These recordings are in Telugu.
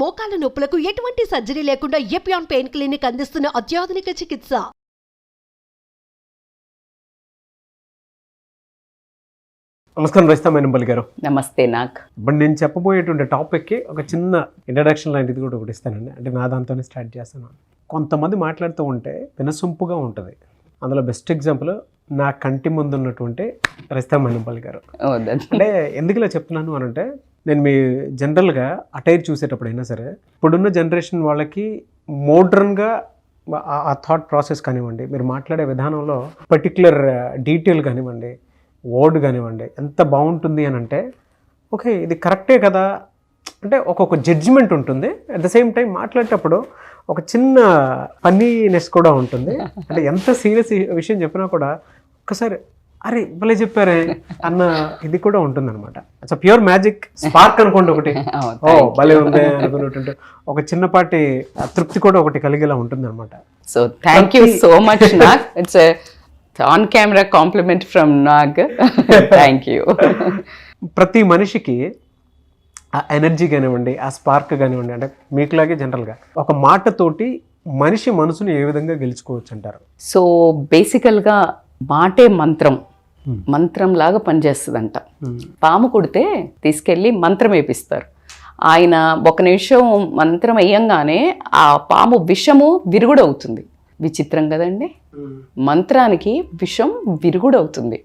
మోకాల నొప్పులకు ఎటువంటి సర్జరీ లేకుండా ఎపియాన్ పెయిన్ క్లినిక్ అందిస్తున్న అత్యాధునిక చికిత్స. నమస్కారం రజిత మేనంపల్లి గారు. నమస్తే. నాకు ఇప్పుడు నేను చెప్పబోయేటువంటి టాపిక్కి ఒక చిన్న ఇంట్రడక్షన్ లాంటిది కూడా ఒకటి ఇస్తానండి. అంటే నా దాంతోనే స్టార్ట్ చేస్తాను. కొంతమంది మాట్లాడుతూ ఉంటే వినసొంపుగా ఉంటుంది. అందులో బెస్ట్ ఎగ్జాంపుల్ నా కంటి ముందు ఉన్నటువంటి రజిత మేనంపల్లి గారు. అంటే ఎందుకు ఇలా చెప్తున్నాను అని అంటే, నేను మీ జనరల్గా అటైర్ చూసేటప్పుడు అయినా సరే, ఇప్పుడున్న జనరేషన్ వాళ్ళకి మోడ్రన్గా ఆ థాట్ ప్రాసెస్ కానివ్వండి, మీరు మాట్లాడే విధానంలో పర్టిక్యులర్ డీటెయిల్ కానివ్వండి, వర్డ్ కానివ్వండి, ఎంత బాగుంటుంది అని అంటే, ఓకే ఇది కరెక్టే కదా అంటే ఒక్కొక్క జడ్జిమెంట్ ఉంటుంది. అట్ ద సేమ్ టైం మాట్లాడేటప్పుడు ఒక చిన్న ఫన్నీనెస్ కూడా ఉంటుంది. అంటే ఎంత సీరియస్ విషయం చెప్పినా కూడా ఒక్కసారి అరే భలే చెప్పారే అన్న ఇది కూడా ఉంటుంది అనమాట. ఇట్స్ ప్యూర్ మ్యాజిక్ స్పార్క్ అనుకోండి ఒకటి. ఓ భలే ఉంది అనుకున్నట్టు ఒక చిన్నపాటి తృప్తి కూడా ఒకటి కలిగేలా ఉంటుంది అనమాట. So thank you so much Nag. It's on camera compliment from Nag. Thank you. ప్రతి మనిషికి ఆ ఎనర్జీ కానివ్వండి, ఆ స్పార్క్ కానివ్వండి, అంటే మీకులాగే జనరల్గా ఒక మాటతోటి మనిషి మనసుని ఏ విధంగా గెలుచుకోవచ్చు అంటారు? సో బేసికల్గా మాటే మంత్రం లాగా పనిచేస్తుందంట. పాము కుడితే తీసుకెళ్ళి మంత్రం వేపిస్తారు. ఆయన ఒక నిమిషం మంత్రం వేయంగానే ఆ పాము విషము విరుగుడవుతుంది. విచిత్రం కదండి. మంత్రానికి విషం విరుగుడవుతుంది.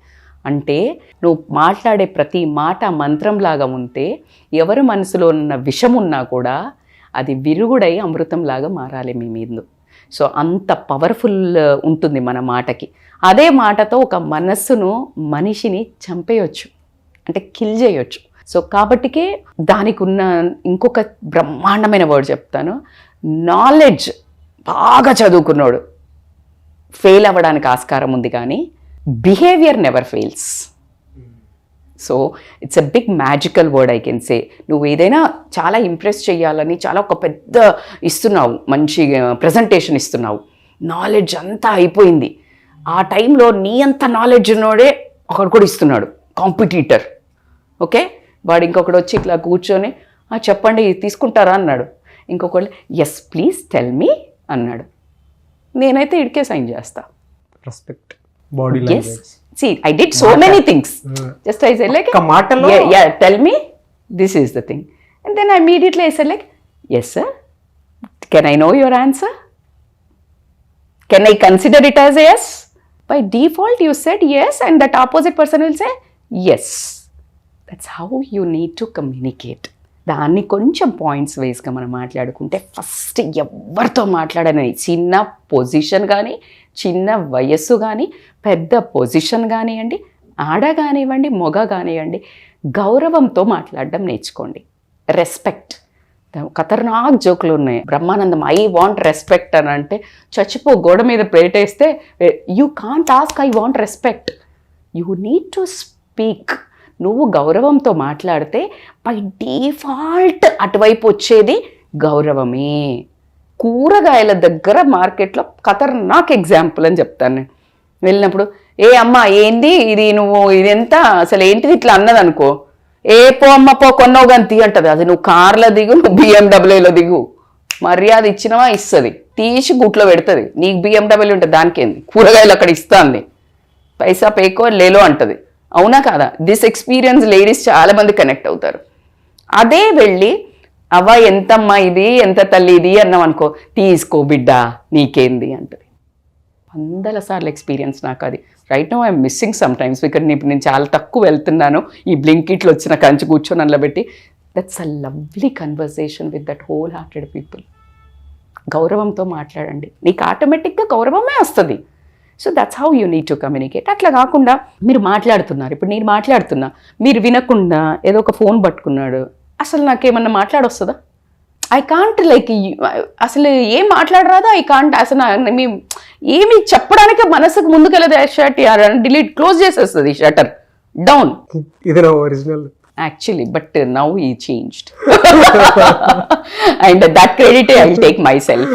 అంటే నువ్వు మాట్లాడే ప్రతి మాట మంత్రంలాగా ఉంటే ఎవరి మనసులో ఉన్న విషం ఉన్నా కూడా అది విరుగుడై అమృతంలాగా మారాలి మీ మీద. సో అంత పవర్ఫుల్ ఉంటుంది మన మాటకి. అదే మాటతో ఒక మనస్సును, మనిషిని చంపేయచ్చు, అంటే కిల్ చేయొచ్చు. సో కాబట్టికే దానికి ఉన్న ఇంకొక బ్రహ్మాండమైన వర్డ్ చెప్తాను. నాలెడ్జ్ బాగా చదువుకున్నాడు ఫెయిల్ అవ్వడానికి ఆస్కారం ఉంది, కానీ behaviour never fails. So it's a big magical word I can say. నువ్వు ఏదైనా చాలా ఇంప్రెస్ చేయాలని చాలా ఒక పెద్ద ఇస్తున్నావు, మంచి ప్రజెంటేషన్ ఇస్తున్నావు, నాలెడ్జ్ అంతా అయిపోయింది. ఆ టైంలో నీ అంత నాలెడ్జ్ ఉన్నోడే ఒకడు కూడా ఇస్తున్నాడు, కాంపిటీటర్. ఓకే, వాడు ఇంకొకడు వచ్చి ఇట్లా కూర్చొని చెప్పండి తీసుకుంటారా అన్నాడు. ఇంకొకళ్ళు ఎస్ ప్లీజ్ టెల్ మీ అన్నాడు. నేనైతే ఇడికే సైన్ చేస్తా. Respect, body language. See, I did so many things. Just I said like, yeah, tell me, this is the thing. And then immediately I said like, yes sir, can I know your answer? Can I consider it as a yes? By default you said yes and that opposite person will say yes. That's how you need to communicate. దాన్ని కొంచెం పాయింట్స్ వేస్గా మనం మాట్లాడుకుంటే, ఫస్ట్ ఎవరితో మాట్లాడని, చిన్న పొజిషన్ కానీ, చిన్న వయస్సు కానీ, పెద్ద పొజిషన్ కానివ్వండి, ఆడ కానివ్వండి, మొగ కానివ్వండి, గౌరవంతో మాట్లాడడం నేర్చుకోండి. రెస్పెక్ట్. ఖతర్నాక్ జోకులు ఉన్నాయి. బ్రహ్మానందం ఐ వాంట్ రెస్పెక్ట్ అని అంటే చచ్చిపో, గోడ మీద పెట్టేస్తే you can't ask I want respect. You need to speak. నువ్వు గౌరవంతో మాట్లాడితే బై డిఫాల్ట్ అటువైపు వచ్చేది గౌరవమే. కూరగాయల దగ్గర మార్కెట్లో ఖతర్నాక్ ఎగ్జాంపుల్ అని చెప్తాను నేను. వెళ్ళినప్పుడు ఏ అమ్మ ఏంది ఇది, నువ్వు ఇది ఎంత అసలు ఏంటిది ఇట్లా అన్నది అనుకో, ఏ పో అమ్మ పో కొన్నావు కానీ తీ అంటది. అది నువ్వు కార్లో దిగు, నువ్వు BMW దిగు, మర్యాద ఇచ్చినవా ఇస్తుంది, తీసి గుట్లో పెడుతుంది. నీకు BMW ఉంటుంది, దానికేంది, కూరగాయలు అక్కడ ఇస్తుంది, పైసా పేకో లేలో అంటది. అవునా కాదా? దిస్ ఎక్స్పీరియన్స్ లేడీస్ చాలామంది కనెక్ట్ అవుతారు. అదే వెళ్ళి అవ్వ ఎంతమ్మా ఇది, ఎంత తల్లి ఇది అన్నాం అనుకో, తీసుకో బిడ్డ నీకేంది అంటది. 100 సార్లు ఎక్స్పీరియన్స్ నాకు అది. Right now I'm missing some times because నేను చాలా తక్కువ వెళ్తున్నాను. ఈ బ్లింకిట్లో వచ్చిన కంచి కూర్చొని అందులో పెట్టి, that's a lovely conversation with that whole hearted people. గౌరవంతో మాట్లాడండి, నీకు ఆటోమేటిక్గా గౌరవమే వస్తుంది. So that's how you need to communicate. అట్లా కాకుండా మీరు మాట్లాడుతున్నారు, ఇప్పుడు నేను మాట్లాడుతున్నా, మీరు వినకుండా ఏదో ఒక ఫోన్ పట్టుకున్నాడు, అసలు నాకేమన్నా మాట్లాడొస్తుందా? ఐ కాంట్ లైక్, అసలు ఏం మాట్లాడరాదా? ఐ కాంట్ అసలు మీ ఏమి చెప్పడానికే మనసుకు ముందుకెళ్ళదు. షర్ట్ డిలీట్ క్లోజ్ చేసేస్తుంది, షటర్ డౌన్. ఇది నా original. actually, but now he changed. And that credit I'll take myself.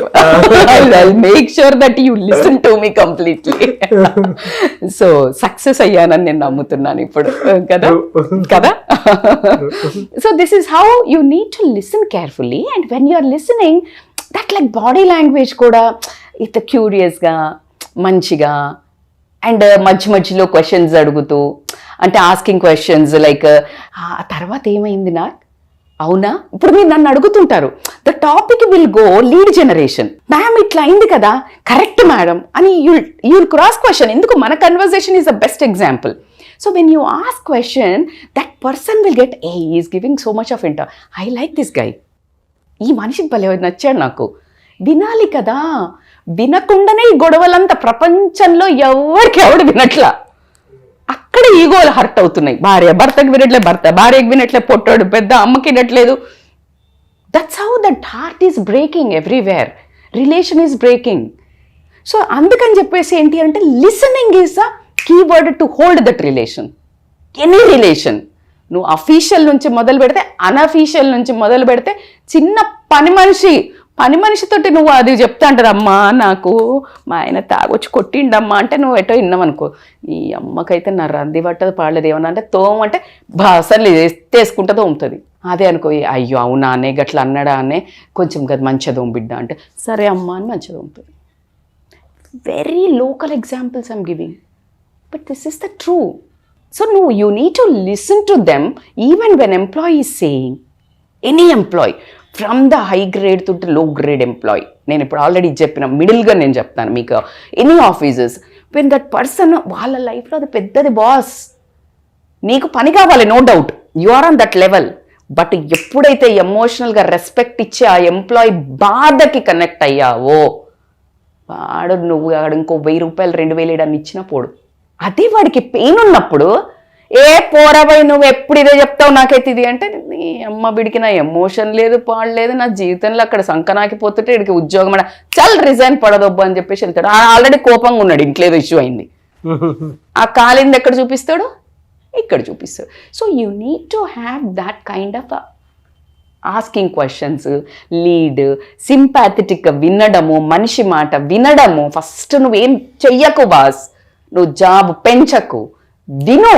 I'll make sure that you listen to me completely. So success అయ్యానని నేను నమ్ముతున్నాను ఇప్పుడు కదా కదా. So this is how you need to listen carefully, and when you are listening, that like body language కూడా ఇంత క్యూరియస్గా మంచిగా, అండ్ మధ్యలో క్వశ్చన్స్ అడుగుతూ, అంటే ఆస్కింగ్ క్వశ్చన్స్ లైక్ ఆ తర్వాత ఏమైంది నాకు, అవునా, ఇప్పుడు మీరు నన్ను అడుగుతుంటారు, the topic will go lead generation, ma'am ఇట్లా అయింది కదా, కరెక్ట్ మేడం అని యూల్ క్రాస్ క్వశ్చన్. ఎందుకు, మన conversation is the best example. So when you ask question, that person will get a is giving so much of inter, I like this guy, ఈ మనిషికి భలే నచ్చాడు నాకు. వినాలి కదా, వినకుండానే ఈ గొడవలంతా ప్రపంచంలో ఎవడు వినట్లా, అక్కడ ఈగోలు హర్ట్ అవుతున్నాయి. భర్తకి వినట్లే, భార్యకి వినట్లే, పొట్టాడు పెద్ద అమ్మకి వినట్లేదు. That's how that heart is breaking everywhere, relation is breaking. So అందుకని చెప్పేసి ఏంటి అంటే, listening is the keyword to hold that relation. Any relation, నువ్వు అఫీషియల్ నుంచి మొదలు పెడితే, అన్అఫీషియల్ నుంచి మొదలు పెడితే, చిన్న పని మనిషితోటి నువ్వు అది చెప్తా అంటారు, అమ్మా నాకు మా ఆయన తాగొచ్చి కొట్టిండమ్మా అంటే, నువ్వు ఎటో విన్నామనుకో, ఈ అమ్మకైతే నా రంది పట్టదు పాడలేదు, ఏమన్నా అంటే తోమంటే అసలు వేసుకుంటే తోముతుంది. అదే అనుకో, అయ్యో అవునా అనే గట్లా అన్నాడా అనే, కొంచెం కదా మంచిగా తోము బిడ్డ అంటే, సరే అమ్మ అని మంచిగా తోముతుంది. Very local examples I'm giving, but this is the true. So నువ్వు you need to listen to them even when employee is saying, any employee from the high grade to low grade employee. నేను ఇప్పుడు ఆల్రెడీ చెప్పిన మిడిల్గా నేను చెప్తాను మీకు, any officers, when that person వాళ్ళ లైఫ్లో అది పెద్దది బాస్, నీకు పని కావాలి no doubt, you are on that level. But ఎప్పుడైతే ఎమోషనల్గా రెస్పెక్ట్ ఇచ్చి ఆ ఎంప్లాయీ బాధకి కనెక్ట్ అయ్యావో, నువ్వు ఇంకో 1000 రూపాయలు 2000 అని ఇచ్చినా పోడు. అదే వాడికి పెయిన్ ఉన్నప్పుడు, ఏ పోరాబాయ్ నువ్వు ఎప్పుడు ఇదే చెప్తావు నాకైతే ఇది అంటే, నీ అమ్మ బిడికి నా ఎమోషన్ లేదు పాడలేదు, నా జీవితంలో అక్కడ సంకనాకిపోతుంటే ఇక్కడికి ఉద్యోగం చల్ రిజైన్ పడదొబ్బు అని చెప్పేసి వెళ్తాడు. ఆల్రెడీ కోపంగా ఉన్నాడు, ఇంట్లో ఏదో ఇష్యూ అయింది, ఆ కాలింది ఎక్కడ చూపిస్తాడు, ఇక్కడ చూపిస్తాడు. So you need to have that kind of asking questions, lead, సింపాథెటిక్గా వినడము, మనిషి మాట వినడము. ఫస్ట్ నువ్వేం చెయ్యకు బాస్, నువ్వు జాబ్ పెంచకు, విను.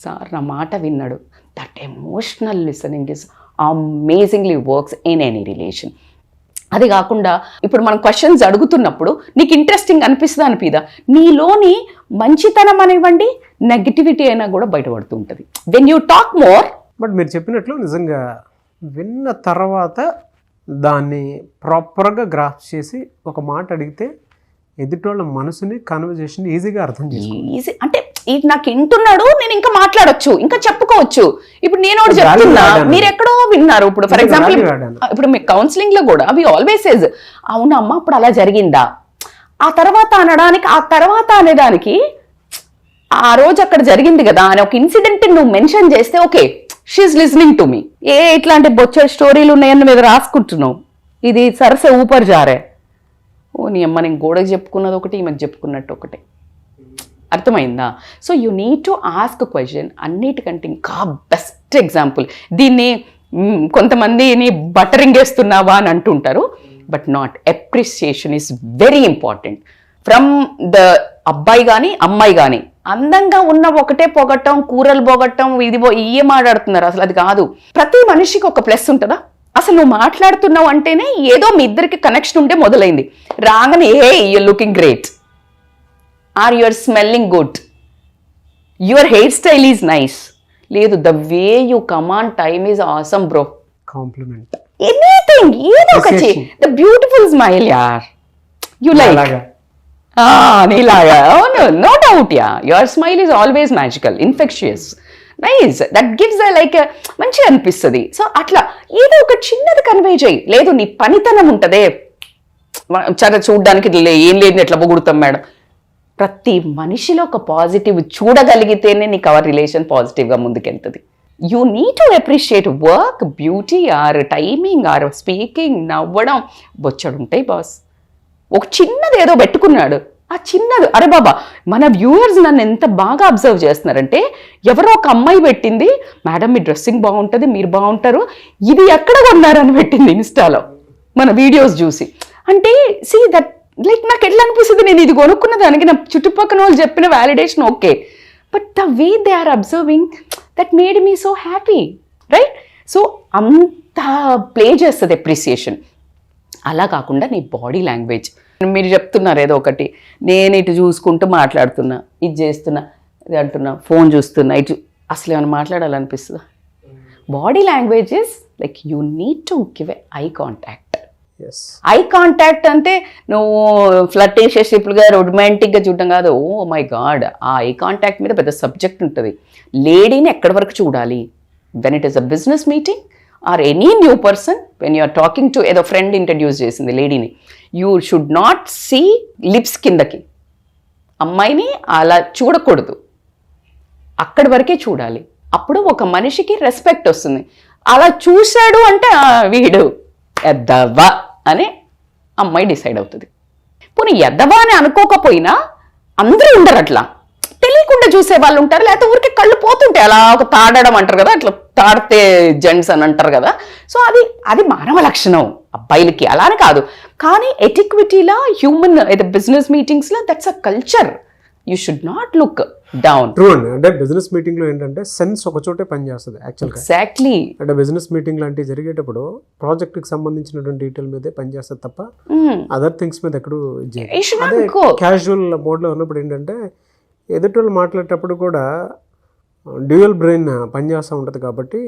సార్ నా మాట విన్నాడు, that emotional listening is amazingly works in any relation. అది కాకుండా ఇప్పుడు మనం క్వశ్చన్స్ అడుగుతున్నప్పుడు నీకు ఇంట్రెస్టింగ్ అనిపిస్తుందా అనిపిదా, నీలోని మంచితనం అనివ్వండి నెగటివిటీ అయినా కూడా బయటపడుతూ ఉంటుంది when you talk more. But మీరు చెప్పినట్లు నిజంగా విన్న తర్వాత దాన్ని ప్రాపర్గా గ్రాఫ్ చేసి ఒక మాట అడిగితే ఎదుటోళ్ళ మనసుని, కన్వర్జేషన్ ఈజీగా అర్థం చేసుకోవాలి. ఈజీ అంటే ఇది నాకు వింటున్నాడు, నేను ఇంకా మాట్లాడొచ్చు, ఇంకా చెప్పుకోవచ్చు. ఇప్పుడు నేను ఒకటి చెప్తున్నా, మీరు ఎక్కడో విన్నారు. ఇప్పుడు ఫర్ ఎగ్జాంపుల్ ఇప్పుడు మీ కౌన్సిలింగ్ లో కూడా వి ఆల్వేస్ సేజ్, అవునమ్మా ఇప్పుడు అలా జరిగిందా, ఆ తర్వాత అనేదానికి ఆ రోజు అక్కడ జరిగింది కదా అని ఒక ఇన్సిడెంట్ నువ్వు మెన్షన్ చేస్తే, okay she's listening to me. ఇట్లాంటి బొచ్చ స్టోరీలు ఉన్నాయని మీద రాసుకుంటున్నావు, ఇది సరస ఊపర్ జారే, ఓ నీ అమ్మ నేను గోడకు చెప్పుకున్నది ఒకటి, ఈమెకు చెప్పుకున్నట్టు ఒకటి, అర్థమైందా? So you need to ask question. అన్నిటికంటే ఇంకా బెస్ట్ ఎగ్జాంపుల్, దీన్ని కొంతమందిని బటరింగ్ వేస్తున్నావా అని అంటుంటారు, but not. Appreciation is very important from the అబ్బాయి కానీ అమ్మాయి కానీ. అందంగా ఉన్న ఒకటే పొగట్టం, కూరలు పొగట్టం, ఇది ఇయ్యే మాట్లాడుతున్నారు, అసలు అది కాదు. ప్రతి మనిషికి ఒక ప్లస్ ఉంటుందా, అసలు నువ్వు మాట్లాడుతున్నావు అంటేనే ఏదో మీ ఇద్దరికి కనెక్షన్ ఉంటే మొదలైంది. రాగానే ఏ you're looking great, or you're smelling good, your hair style is nice, లేదు the way you command time is awesome bro, compliment, anything, ఏదో ఒకటి, ద బ్యూటిఫుల్ స్మైల్ యార్, యూ లైక్ నీలాగా, అవును no doubt ya, your smile is always magical, infectious, nice, that gives like మంచిగా అనిపిస్తుంది. సో అట్లా ఏదో ఒక చిన్నది కన్వే చేయి. లేదు నీ పనితనం ఉంటుందే, చాలా చూడడానికి ఏం లేదు ఎట్లా పొగుడుతాం మేడం. ప్రతి మనిషిలో ఒక పాజిటివ్ చూడగలిగితేనే నీకు అవర్ రిలేషన్ పాజిటివ్గా ముందుకెళ్తుంది. You need to appreciate work, beauty, or timing, or speaking, నవ్వడం, బొచ్చడు ఉంటాయి బాస్. ఒక చిన్నది ఏదో పెట్టుకున్నాడు, ఆ చిన్నది, అరే బాబా మన వ్యూవర్స్ నన్ను ఎంత బాగా అబ్జర్వ్ చేస్తున్నారంటే, ఎవరో ఒక అమ్మాయి పెట్టింది, మేడం మీ డ్రెస్సింగ్ బాగుంటుంది, మీరు బాగుంటారు, ఇది ఎక్కడ కొన్నారని పెట్టింది ఇన్స్టాలో మన వీడియోస్ చూసి. అంటే సీ దట్ లైక్ నాకు ఎట్లా అనిపిస్తుంది, నేను ఇది కొనుక్కున్న దానికి నా చుట్టుపక్కల వాళ్ళు చెప్పిన validation okay, but the way they are observing that made me so happy, right? So అంత ప్లే చేస్తుంది అప్రిసియేషన్. అలా కాకుండా నీ బాడీ లాంగ్వేజ్, మీరు చెప్తున్నారు ఏదో ఒకటి, నేను ఇటు చూసుకుంటూ మాట్లాడుతున్నా, ఇది చేస్తున్నా, ఇది అంటున్నా, ఫోన్ చూస్తున్నా, ఇటు అసలు ఏమైనా మాట్లాడాలనిపిస్తుందా? Body language is like you need to give a eye contact. Eye contact అంటే నువ్వు ఫ్లర్టేషియస్గా రొమాంటిక్గా చూడడం కాదు. ఓ మై గాడ్, ఆ ఐ కాంటాక్ట్ మీద పెద్ద సబ్జెక్ట్ ఉంటుంది. లేడీని ఎక్కడి వరకు చూడాలి, when it is a business meeting or any new person, when you are talking to, ఏదో ఫ్రెండ్ ఇంట్రడ్యూస్ చేసింది లేడీని, you should not see lips కిందకి, అమ్మాయిని అలా చూడకూడదు, అక్కడి వరకే చూడాలి. అప్పుడు ఒక మనిషికి రెస్పెక్ట్ వస్తుంది. అలా చూశాడు అంటే వీడు ఎద్దవా అని అమ్మాయి డిసైడ్ అవుతుంది. పోనీ ఎద్దవా అని అనుకోకపోయినా అందరూ ఉండరు, అట్లా తెలియకుండా చూసే వాళ్ళు ఉంటారు, లేకపోతే ఊరికి కళ్ళు పోతుంటాయి, అలా ఒక తాడడం అంటారు కదా, అట్లా తాడితే జెంట్స్ అని అంటారు కదా. సో అది మానవ లక్షణం అబ్బాయిలకి, అలా అని కాదు. కానీ ఎటిక్విటీలా హ్యూమన్ బిజినెస్ మీటింగ్స్లో that's a culture. You should not look down. True అండి. అంటే బిజినెస్ మీటింగ్ లో ఏంటంటే సెన్స్ ఒక చోటే పనిచేస్తుంది యాక్చువల్గా. ఎగ్జాక్ట్లీ. అంటే బిజినెస్ మీటింగ్ లాంటివి జరిగేటప్పుడు ప్రాజెక్ట్ కి సంబంధించినటువంటి డీటెయిల్ మీదే పనిచేస్తుంది తప్ప అదర్ థింగ్స్ మీద ఎక్కడూ అదే క్యాజువల్ మోడ్ లో ఉన్నప్పుడు ఏంటంటే ఎదుటి వాళ్ళు మాట్లాడేటప్పుడు కూడా డ్యూయల్ బ్రెయిన్ పనిచేస్తూ ఉంటుంది కాబట్టి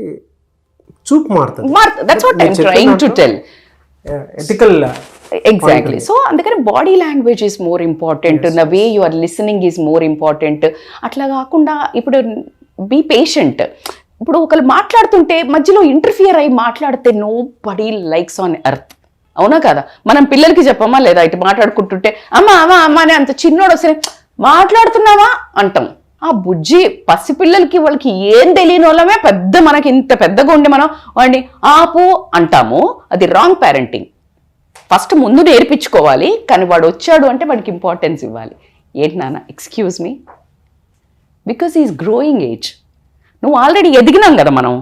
చూపు మారుతుంది. ఎగ్జాక్ట్లీ. సో అందుకని body language is more important, the way you are listening is more important. అట్లా కాకుండా ఇప్పుడు బీ పేషెంట్. ఇప్పుడు ఒకరు మాట్లాడుతుంటే మధ్యలో ఇంటర్ఫియర్ అయ్యి మాట్లాడితే nobody likes on earth, అవునా కదా? మనం పిల్లలకి చెప్పమా లేదా? ఇటు మాట్లాడుకుంటుంటే అమ్మ అమ్మ అమ్మ అని అంత చిన్నోడు వస్తే మాట్లాడుతున్నావా అంటాం. ఆ బుజ్జి పసిపిల్లలకి వాళ్ళకి ఏం తెలియని వాళ్ళమే పెద్ద, మనకి ఇంత పెద్దగా ఉండి మనం వాడిని ఆపు అంటాము. అది రాంగ్ పేరెంటింగ్. ఫస్ట్ ముందు నేర్పించుకోవాలి, కానీ వాడు వచ్చాడు అంటే వాడికి ఇంపార్టెన్స్ ఇవ్వాలి. ఏంటి నాన్న, excuse me, because is growing age. నువ్వు ఆల్రెడీ ఎదిగినాం కదా మనం.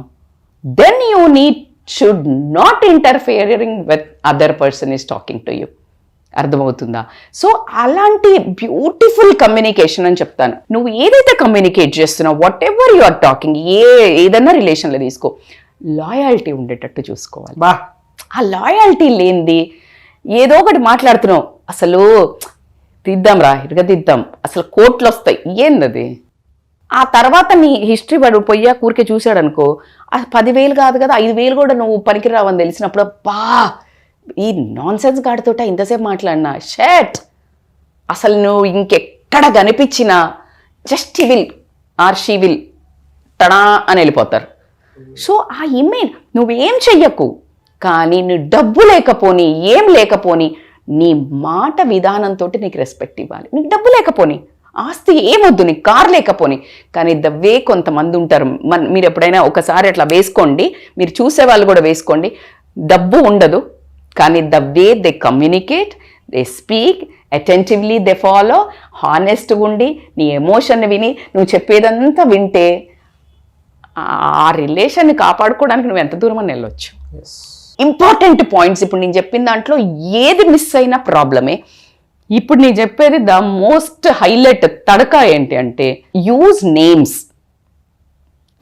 Then you should not interfering with other person is talking to you. అర్థమవుతుందా? సో అలాంటి బ్యూటిఫుల్ కమ్యూనికేషన్ అని చెప్తాను. నువ్వు ఏదైతే కమ్యూనికేట్ చేస్తున్నావు, whatever you are talking, ఏదన్నా రిలేషన్లో తీసుకో, లాయాలిటీ ఉండేటట్టు చూసుకోవాలి. ఆ లాయాలిటీ లేనిది ఏదో ఒకటి మాట్లాడుతున్నావు, అసలు తీద్దాం రా ఇరగదిద్దాం, అసలు కోట్లు వస్తాయి, ఏందది? ఆ తర్వాత నీ హిస్టరీ వాడు పొయ్యా కూరికే చూశాడు అనుకో, ఆ 10,000 కాదు కదా 5,000 కూడా నువ్వు పనికిరావని తెలిసినప్పుడు బా ఈ నాన్ సెన్స్ గాడితోట ఇంతసేపు మాట్లాడినా షట్, అసలు నువ్వు ఇంకెక్కడ కనిపించినా just he will or she will ta-da అని వెళ్ళిపోతారు. సో ఆ ఇమేజ్ నువ్వేం చెయ్యకు, కానీ నీ డబ్బు లేకపోని ఏం లేకపోని నీ మాట విధానంతో నీకు రెస్పెక్ట్ ఇవ్వాలి. నీకు డబ్బు లేకపోని, ఆస్తి ఏమొద్దు, నీకు కార్ లేకపోని, కానీ ద వే కొంతమంది ఉంటారు. మీరు ఎప్పుడైనా ఒకసారి అట్లా వేసుకోండి, మీరు చూసే వాళ్ళు కూడా వేసుకోండి. డబ్బు ఉండదు, కానీ the way they communicate, they speak attentively, they follow, హానెస్ట్గా ఉండి నీ ఎమోషన్ విని నువ్వు చెప్పేదంతా వింటే ఆ రిలేషన్ని కాపాడుకోవడానికి నువ్వు ఎంత దూరం అని వెళ్ళొచ్చు. ఇంపార్టెంట్ పాయింట్స్ ఇప్పుడు నేను చెప్పిన దాంట్లో ఏది మిస్ అయినా ప్రాబ్లమే. ఇప్పుడు నేను చెప్పేది ద మోస్ట్ హైలైట్ తడక ఏంటి అంటే యూజ్ నేమ్స్.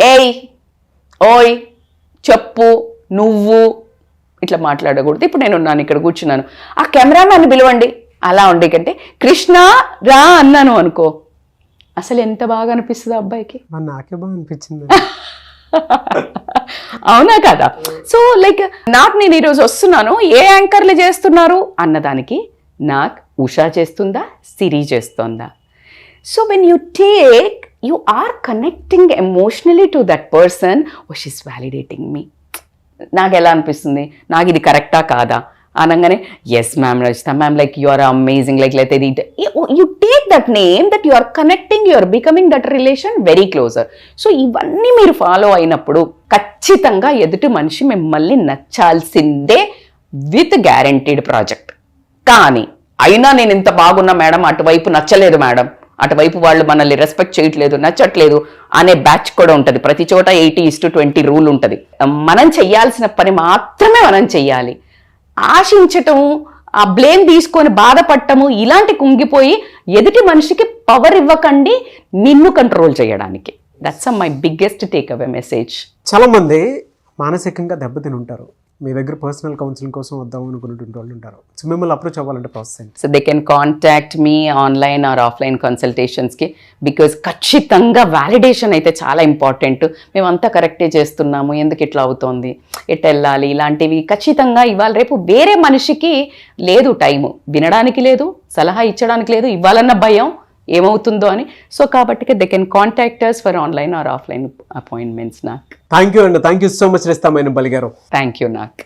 ఏయ్, ఓయ్, చెప్పు, నువ్వు ఇట్లా మాట్లాడకూడదు. ఇప్పుడు నేను ఉన్నాను ఇక్కడ కూర్చున్నాను, ఆ కెమెరామ్యాన్ని పిలవండి అలా ఉండే కంటే కృష్ణ రా అన్నాను అనుకో, అసలు ఎంత బాగా అనిపిస్తుంది అబ్బాయికి. నాకే బాగా అనిపించింది. అవునా కదా? సో లైక్ నాకు నేను ఈరోజు వస్తున్నాను, ఏ యాంకర్లు చేస్తున్నారు అన్నదానికి నాకు ఉషా చేస్తుందా, సిరి చేస్తుందా? So when you take, you are connecting emotionally to that person, oh she's validating me. నాకు ఎలా అనిపిస్తుంది, నాకు ఇది కరెక్టా కాదా అనగానే yes ma'am Rajitha ma'am, like you are amazing, like లేకపోతే you take that name that you are connecting, you are becoming that relation very closer. So ఇవన్నీ మీరు ఫాలో అయినప్పుడు ఖచ్చితంగా ఎదుటి మనిషి మిమ్మల్ని నచ్చాల్సిందే విత్ గ్యారంటీడ్ ప్రాజెక్ట్. కానీ అయినా నేను ఇంత బాగున్నా మేడం, అటువైపు నచ్చలేదు మేడం, అటువైపు వాళ్ళు మనల్ని రెస్పెక్ట్ చేయట్లేదు, నచ్చట్లేదు అనే బ్యాచ్ కూడా ఉంటుంది. ప్రతి చోట 80:20 రూల్ ఉంటుంది. మనం చెయ్యాల్సిన పని మాత్రమే మనం చెయ్యాలి. ఆశించటం, ఆ బ్లేమ్ తీసుకొని బాధపడటము, ఇలాంటి కుంగిపోయి ఎదుటి మనిషికి పవర్ ఇవ్వకండి నిన్ను కంట్రోల్ చేయడానికి. That's my biggest take away message. చాలామంది మానసికంగా దెబ్బతిని ఉంటారు. మీ దగ్గర పర్సనల్ కౌన్సిలింగ్ కోసం వద్దాం అనుకున్నటువంటి వాళ్ళు ఉంటారు. సో మిమ్మల్ని అప్రోచ్ అవ్వాలంటే ప్రాసెస్ ఏంటి? So they can contact me online or offline కన్సల్టేషన్స్కి. బికాజ్ ఖచ్చితంగా వ్యాలిడేషన్ అయితే చాలా ఇంపార్టెంట్. మేమంతా కరెక్టే చేస్తున్నాము, ఎందుకు ఇట్లా అవుతోంది, ఎట్ వెళ్ళాలి, ఇలాంటివి ఖచ్చితంగా ఇవాళ రేపు వేరే మనిషికి లేదు టైము, వినడానికి లేదు, సలహా ఇచ్చడానికి లేదు, ఇవ్వాలన్న భయం ఏమవుతుందో అని. సో కాబట్టి they can contact us for online or offline appointments. నాకు థ్యాంక్ యూ అండి. థ్యాంక్ యూ సో మచ్ రేస్తా మైనంపల్లి గారు. Thank you. నాకు